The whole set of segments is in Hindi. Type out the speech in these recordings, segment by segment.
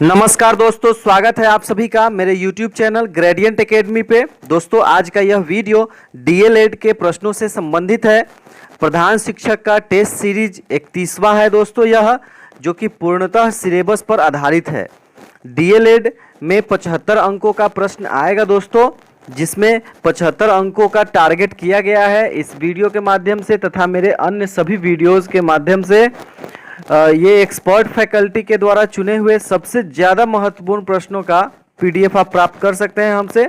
नमस्कार दोस्तों, स्वागत है आप सभी का मेरे YouTube चैनल ग्रेडियंट एकेडमी पे। दोस्तों आज का यह वीडियो डीएलएड के प्रश्नों से संबंधित है। प्रधान शिक्षक का टेस्ट सीरीज 31वां है दोस्तों यह, जो कि पूर्णतः सिलेबस पर आधारित है। डीएलएड में 75 अंकों का प्रश्न आएगा दोस्तों, जिसमें 75 अंकों का टारगेट किया गया है। इस वीडियो के माध्यम से तथा मेरे अन्य सभी वीडियोज़ के माध्यम से ये एक्सपर्ट फैकल्टी के द्वारा चुने हुए सबसे ज़्यादा महत्वपूर्ण प्रश्नों का पीडीएफ आप प्राप्त कर सकते हैं हमसे।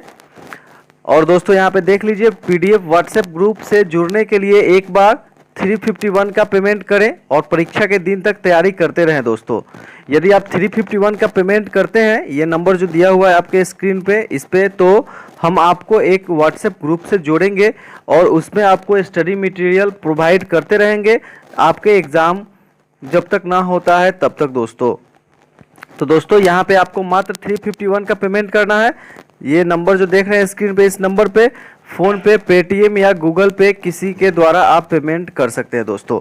और दोस्तों यहाँ पे देख लीजिए, पीडीएफ व्हाट्सएप ग्रुप से जुड़ने के लिए एक बार 351 का पेमेंट करें और परीक्षा के दिन तक तैयारी करते रहें। दोस्तों यदि आप 351 का पेमेंट करते हैं, ये नंबर जो दिया हुआ है आपके स्क्रीन पे, इस पे तो हम आपको एक व्हाट्सएप ग्रुप से जोड़ेंगे और उसमें आपको स्टडी मटेरियल प्रोवाइड करते रहेंगे आपके एग्ज़ाम जब तक ना होता है तब तक दोस्तों। तो दोस्तों यहाँ पे आपको मात्र 351 का पेमेंट करना है। ये नंबर जो देख रहे हैं स्क्रीन पे, इस नंबर पे फ़ोन पे, पेटीएम या गूगल पे किसी के द्वारा आप पेमेंट कर सकते हैं दोस्तों।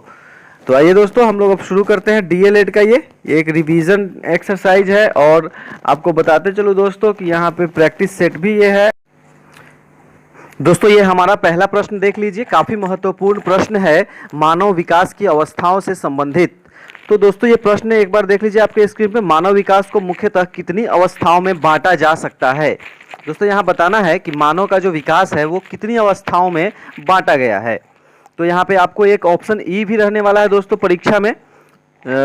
तो आइए दोस्तों हम लोग अब शुरू करते हैं डीएलएड का। ये एक रिवीजन एक्सरसाइज है और आपको बताते चलो दोस्तों कि यहाँ पे प्रैक्टिस सेट भी ये है। दोस्तों ये हमारा पहला प्रश्न देख लीजिए, काफ़ी महत्वपूर्ण प्रश्न है, मानव विकास की अवस्थाओं से संबंधित। तो दोस्तों ये प्रश्न एक बार देख लीजिए आपके स्क्रीन पे, मानव विकास को मुख्यतः कितनी अवस्थाओं में बांटा जा सकता है। दोस्तों यहाँ बताना है कि मानव का जो विकास है वो कितनी अवस्थाओं में बांटा गया है। तो यहाँ पे आपको एक ऑप्शन ई भी रहने वाला है दोस्तों परीक्षा में,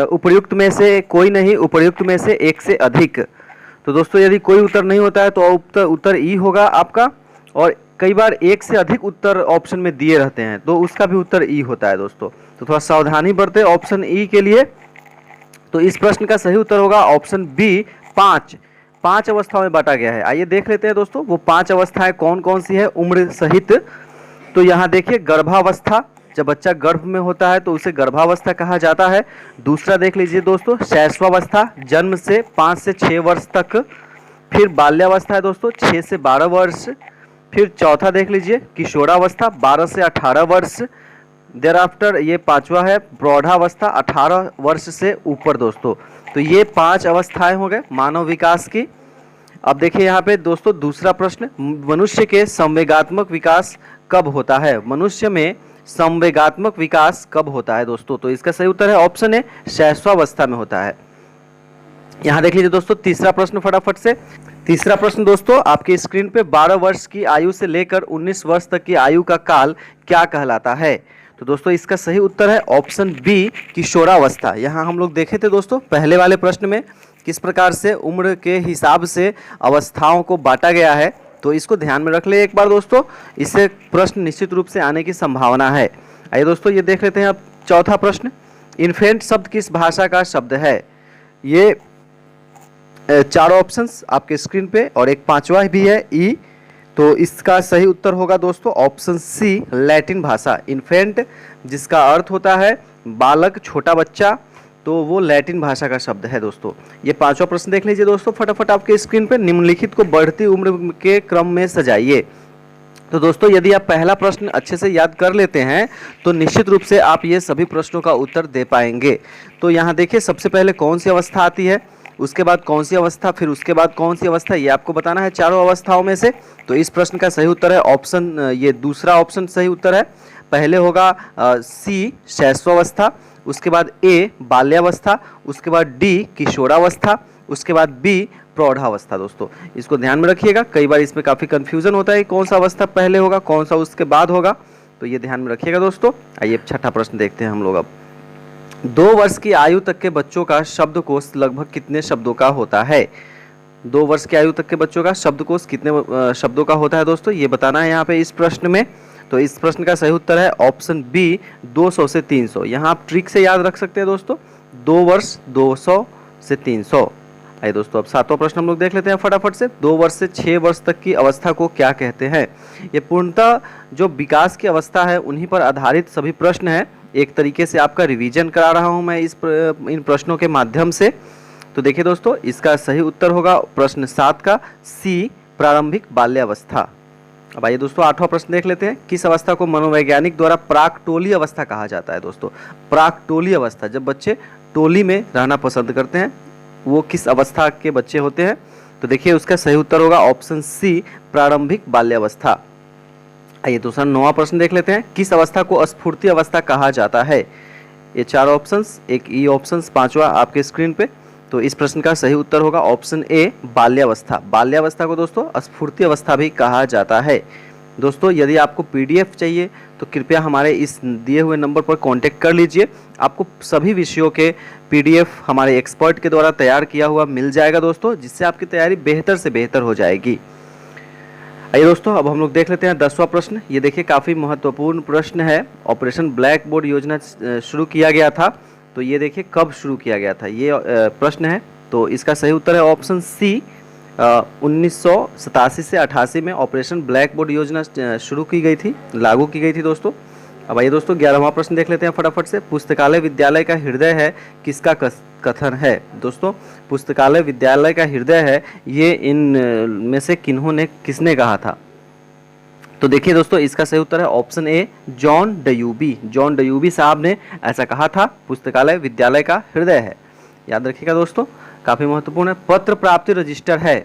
उपर्युक्त में से कोई नहीं, उपर्युक्त में से एक से अधिक। तो दोस्तों यदि कोई उत्तर नहीं होता है तो उत्तर ई होगा आपका, और कई बार एक से अधिक उत्तर ऑप्शन में दिए रहते हैं तो उसका भी उत्तर ई होता है दोस्तों। तो थोड़ा सावधानी बरते ऑप्शन ई के लिए। तो इस प्रश्न का सही उत्तर होगा ऑप्शन बी, 5 अवस्थाओं में बांटा गया है। आइए देख लेते हैं दोस्तों वो 5 अवस्थाएं कौन कौन सी है उम्र सहित। तो यहाँ देखिए, गर्भावस्था, जब बच्चा गर्भ में होता है तो उसे गर्भावस्था कहा जाता है। दूसरा देख लीजिए दोस्तों, शैशवावस्था, जन्म से 5 से 6 वर्ष तक। फिर बाल्यावस्था है दोस्तों, 6 से 12 वर्ष। फिर चौथा देख लीजिए किशोरावस्था, 12 से 18 वर्ष। देर आफ्टर ये 5वां है प्रौढ़ावस्था, 18 वर्ष से ऊपर दोस्तों। तो ये 5 अवस्थाएं हो गए मानव विकास की। अब देखिए यहाँ पे दोस्तों दूसरा प्रश्न, मनुष्य के संवेगात्मक विकास कब होता है। मनुष्य में संवेगात्मक विकास कब होता है दोस्तों। तो इसका सही उत्तर है ऑप्शन ए, शैशवावस्था में होता है। यहाँ देख लीजिए दोस्तों तीसरा प्रश्न फटाफट से। तीसरा प्रश्न दोस्तों आपकी स्क्रीन पे, 12 वर्ष की आयु से लेकर 19 वर्ष तक की आयु का काल क्या कहलाता है। तो दोस्तों इसका सही उत्तर है ऑप्शन बी, किशोरावस्था। यहाँ हम लोग देखे थे दोस्तों पहले वाले प्रश्न में किस प्रकार से उम्र के हिसाब से अवस्थाओं को बांटा गया है, तो इसको ध्यान में रख ले एक बार दोस्तों, इससे प्रश्न निश्चित रूप से आने की संभावना है। आइए दोस्तों ये देख लेते हैं अब चौथा प्रश्न, इन्फेंट शब्द किस भाषा का शब्द है। ये 4 ऑप्शंस आपके स्क्रीन पे और एक 5वां भी है ई। तो इसका सही उत्तर होगा दोस्तों ऑप्शन सी, लैटिन भाषा। इन्फेंट जिसका अर्थ होता है बालक, छोटा बच्चा, तो वो लैटिन भाषा का शब्द है दोस्तों। ये 5वां प्रश्न देख लीजिए दोस्तों फटाफट आपके स्क्रीन पे, निम्नलिखित को बढ़ती उम्र के क्रम में सजाइए। तो दोस्तों यदि आप पहला प्रश्न अच्छे से याद कर लेते हैं तो निश्चित रूप से आप ये सभी प्रश्नों का उत्तर दे पाएंगे। तो यहाँ देखिए सबसे पहले कौन सी अवस्था आती है, उसके बाद कौन सी अवस्था, फिर उसके बाद कौन सी अवस्था, ये आपको बताना है चारों अवस्थाओं में से। तो इस प्रश्न का सही उत्तर है ऑप्शन, ये दूसरा ऑप्शन सही उत्तर है। पहले होगा सी, शैशवावस्था, उसके बाद ए, बाल्यावस्था, उसके बाद डी, किशोरावस्था, उसके बाद बी, प्रौढ़ावस्था। दोस्तों इसको ध्यान में रखिएगा, कई बार इसमें काफ़ी कन्फ्यूजन होता है कौन सा अवस्था पहले होगा कौन सा उसके बाद होगा, तो ये ध्यान में रखिएगा दोस्तों। आइए छठा प्रश्न देखते हैं हम लोग अब। 2 वर्ष की आयु तक के बच्चों का शब्दकोश लगभग कितने शब्दों का होता है। 2 वर्ष की आयु तक के बच्चों का शब्दकोश कितने शब्दों का होता है दोस्तों, ये बताना है यहाँ पे इस प्रश्न में। तो इस प्रश्न का सही उत्तर है ऑप्शन बी, 200 से 300। यहाँ आप ट्रिक से याद रख सकते हैं दोस्तों, 2 वर्ष 200 से 300। आइए दोस्तों अब 7वां प्रश्न हम लोग देख लेते हैं फटाफट से। 2 वर्ष से 6 वर्ष तक की अवस्था को क्या कहते हैं। ये पूर्णतः जो विकास की अवस्था है उन्हीं पर आधारित सभी प्रश्न हैं। एक तरीके से आपका रिवीजन करा रहा हूं मैं इन प्रश्नों के माध्यम से। तो देखिए दोस्तों इसका सही उत्तर होगा प्रश्न 7 का सी, प्रारंभिक बाल्यावस्था। अब आइए दोस्तों 8वां प्रश्न देख लेते हैं, किस अवस्था को मनोवैज्ञानिक द्वारा प्राक टोली अवस्था कहा जाता है। दोस्तों प्राक टोली अवस्था, जब बच्चे टोली में रहना पसंद करते हैं, वो किस अवस्था के बच्चे होते हैं? तो देखिए उसका सही उत्तर होगा ऑप्शन सी, प्रारंभिक बाल्यावस्था। आइए दूसरा 9वां प्रश्न देख लेते हैं। किस अवस्था को स्फूर्ति अवस्था कहा जाता है? ये 4 ऑप्शंस, एक ई ऑप्शंस, 5वां आपके स्क्रीन पे। तो इस प्रश्न का सही उत्तर होगा ऑप्शन ए, बाल्यावस्था। बाल्यावस्था को दोस्तों स्फूर्ति अवस्था भी कहा जाता है। दोस्तों यदि आपको पीडीएफ चाहिए तो कृपया हमारे इस दिए हुए नंबर पर कांटेक्ट कर लीजिए। आपको सभी विषयों के पीडीएफ हमारे एक्सपर्ट के द्वारा तैयार किया हुआ मिल जाएगा दोस्तों, जिससे आपकी तैयारी बेहतर से बेहतर हो जाएगी। आइए दोस्तों अब हम लोग देख लेते हैं 10वां प्रश्न। ये देखिए काफ़ी महत्वपूर्ण प्रश्न है। ऑपरेशन ब्लैक बोर्ड योजना शुरू किया गया था, तो ये देखिए कब शुरू किया गया था, ये प्रश्न है। तो इसका सही उत्तर है ऑप्शन सी, 1987 से 88 में ऑपरेशन ब्लैक बोर्ड योजना शुरू की गई थी, लागू की गई थी दोस्तों। अब आइए दोस्तों 11वां प्रश्न देख लेते हैं फटाफट से। पुस्तकालय विद्यालय का हृदय है, किसका कथन है? दोस्तों पुस्तकालय विद्यालय का हृदय है, ये इन में से किसने कहा था? तो देखिए दोस्तों इसका सही उत्तर है ऑप्शन ए, जॉन डयूबी। जॉन डयूबी साहब ने ऐसा कहा था, पुस्तकालय विद्यालय का हृदय है। याद रखिएगा दोस्तों, काफ़ी महत्वपूर्ण है। पत्र प्राप्ति रजिस्टर है।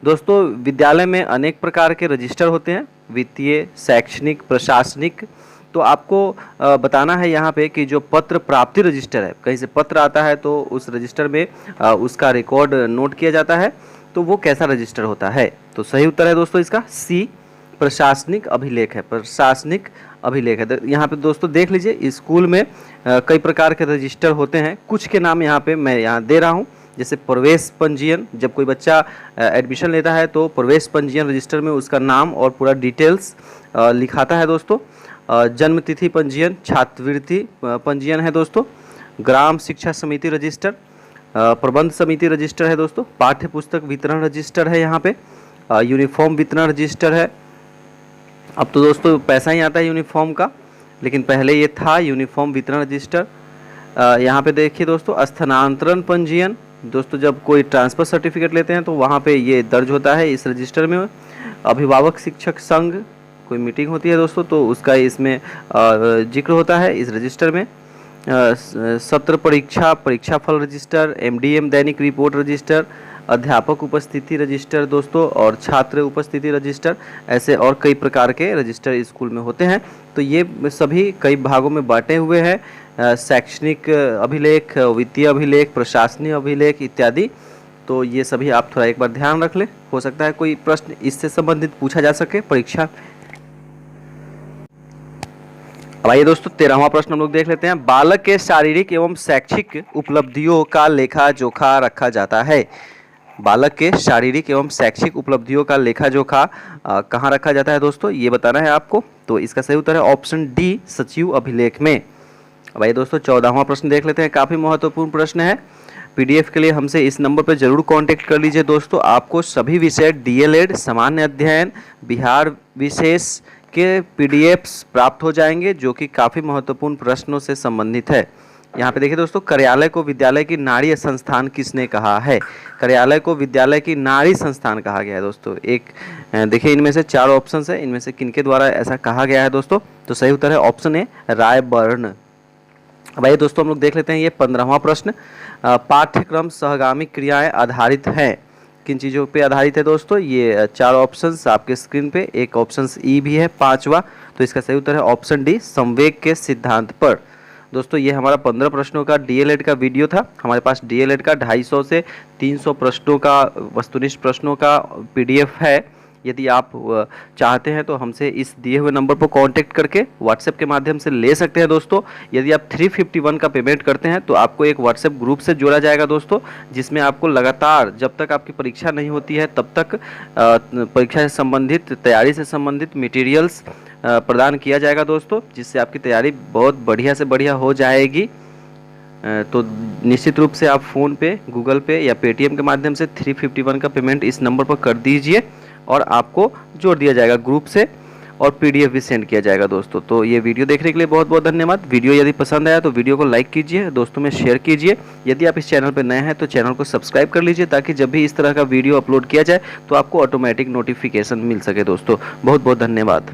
दोस्तों विद्यालय में अनेक प्रकार के रजिस्टर होते हैं, वित्तीय, शैक्षणिक, प्रशासनिक। तो आपको बताना है यहाँ पे कि जो पत्र प्राप्ति रजिस्टर है, कहीं से पत्र आता है तो उस रजिस्टर में उसका रिकॉर्ड नोट किया जाता है, तो वो कैसा रजिस्टर होता है? तो सही उत्तर है दोस्तों इसका सी, प्रशासनिक अभिलेख है। प्रशासनिक अभिलेख है। यहाँ पे दोस्तों देख लीजिए स्कूल में कई प्रकार के रजिस्टर होते हैं, कुछ के नाम यहाँ पे मैं यहाँ दे रहा हूँ। जैसे प्रवेश पंजीयन, जब कोई बच्चा एडमिशन लेता है तो प्रवेश पंजीयन रजिस्टर में उसका नाम और पूरा डिटेल्स लिखाता है दोस्तों। जन्म तिथि पंजीयन, छात्रवृत्ति पंजीयन है दोस्तों। ग्राम शिक्षा समिति रजिस्टर, प्रबंध समिति रजिस्टर है दोस्तों। पाठ्य पुस्तक वितरण रजिस्टर है यहाँ पे, यूनिफॉर्म वितरण रजिस्टर है। अब तो दोस्तों पैसा ही आता है यूनिफॉर्म का, लेकिन पहले ये था यूनिफॉर्म वितरण रजिस्टर। यहाँ पे देखिए दोस्तों स्थानांतरण पंजीयन। दोस्तों जब कोई ट्रांसफ़र सर्टिफिकेट लेते हैं तो वहाँ पे ये दर्ज होता है इस रजिस्टर में। अभिभावक शिक्षक संघ, कोई मीटिंग होती है दोस्तों तो उसका इसमें जिक्र होता है इस रजिस्टर में। सत्र परीक्षा, परीक्षाफल रजिस्टर, एमडीएम दैनिक रिपोर्ट रजिस्टर, अध्यापक उपस्थिति रजिस्टर दोस्तों, और छात्र उपस्थिति रजिस्टर। ऐसे और कई प्रकार के रजिस्टर स्कूल में होते हैं। तो ये सभी कई भागों में बांटे हुए हैं, शैक्षणिक अभिलेख, वित्तीय अभिलेख, प्रशासनिक अभिलेख इत्यादि। तो ये सभी आप थोड़ा एक बार ध्यान रख लें, हो सकता है कोई प्रश्न इससे संबंधित पूछा जा सके परीक्षा। अब आइए दोस्तों 13वां प्रश्न हम लोग देख लेते हैं। बालक के शारीरिक एवं शैक्षिक उपलब्धियों का लेखा जोखा रखा जाता है। बालक के शारीरिक एवं शैक्षिक उपलब्धियों का लेखा जोखा कहाँ रखा जाता है दोस्तों, ये बताना है आपको। तो इसका सही उत्तर है ऑप्शन डी, सचिव अभिलेख में। अब आइए दोस्तों 14वां प्रश्न देख लेते हैं। काफ़ी महत्वपूर्ण प्रश्न है। पीडीएफ के लिए हमसे इस नंबर पर जरूर कांटेक्ट कर लीजिए दोस्तों। आपको सभी विषय डीएलएड, सामान्य अध्ययन, बिहार विशेष के पीडीएफ्स प्राप्त हो जाएंगे, जो कि काफ़ी महत्वपूर्ण प्रश्नों से संबंधित है। यहाँ पे देखिए दोस्तों, कार्यालय को विद्यालय की नारी संस्थान किसने कहा है? कार्यालय को विद्यालय की नारी संस्थान कहा गया है दोस्तों। एक देखिए इनमें से 4 ऑप्शंस है, इनमें से किनके द्वारा ऐसा कहा गया है दोस्तों? तो सही उत्तर है ऑप्शन ए, रायबर्न। अब आइए दोस्तों हम लोग देख लेते हैं ये 15वां प्रश्न। पाठ्यक्रम सहगामी क्रियाएं आधारित हैं, किन चीज़ों पे आधारित है दोस्तों? ये 4 ऑप्शंस आपके स्क्रीन पे, एक ऑप्शन ई भी है 5वां। तो इसका सही उत्तर है ऑप्शन डी, संवेग के सिद्धांत पर। दोस्तों ये हमारा 15 प्रश्नों का डीएलएड का वीडियो था। हमारे पास डीएलएड का 250 से 300 प्रश्नों का, वस्तुनिष्ठ प्रश्नों का पीडीएफ है। यदि आप चाहते हैं तो हमसे इस दिए हुए नंबर पर कांटेक्ट करके व्हाट्सएप के माध्यम से ले सकते हैं दोस्तों। यदि आप 351 का पेमेंट करते हैं तो आपको एक व्हाट्सएप ग्रुप से जोड़ा जाएगा दोस्तों, जिसमें आपको लगातार जब तक आपकी परीक्षा नहीं होती है तब तक परीक्षा से संबंधित, तैयारी से संबंधित मटेरियल्स प्रदान किया जाएगा दोस्तों, जिससे आपकी तैयारी बहुत बढ़िया से बढ़िया हो जाएगी। तो निश्चित रूप से आप फ़ोन पे, गूगल पे या पेटीएम के माध्यम से 351 का पेमेंट इस नंबर पर कर दीजिए और आपको जोड़ दिया जाएगा ग्रुप से और पीडीएफ भी सेंड किया जाएगा दोस्तों। तो ये वीडियो देखने के लिए बहुत बहुत धन्यवाद। वीडियो यदि पसंद आया तो वीडियो को लाइक कीजिए, दोस्तों में शेयर कीजिए। यदि आप इस चैनल पर नए हैं तो चैनल को सब्सक्राइब कर लीजिए, ताकि जब भी इस तरह का वीडियो अपलोड किया जाए तो आपको ऑटोमेटिक नोटिफिकेशन मिल सके दोस्तों। बहुत बहुत धन्यवाद।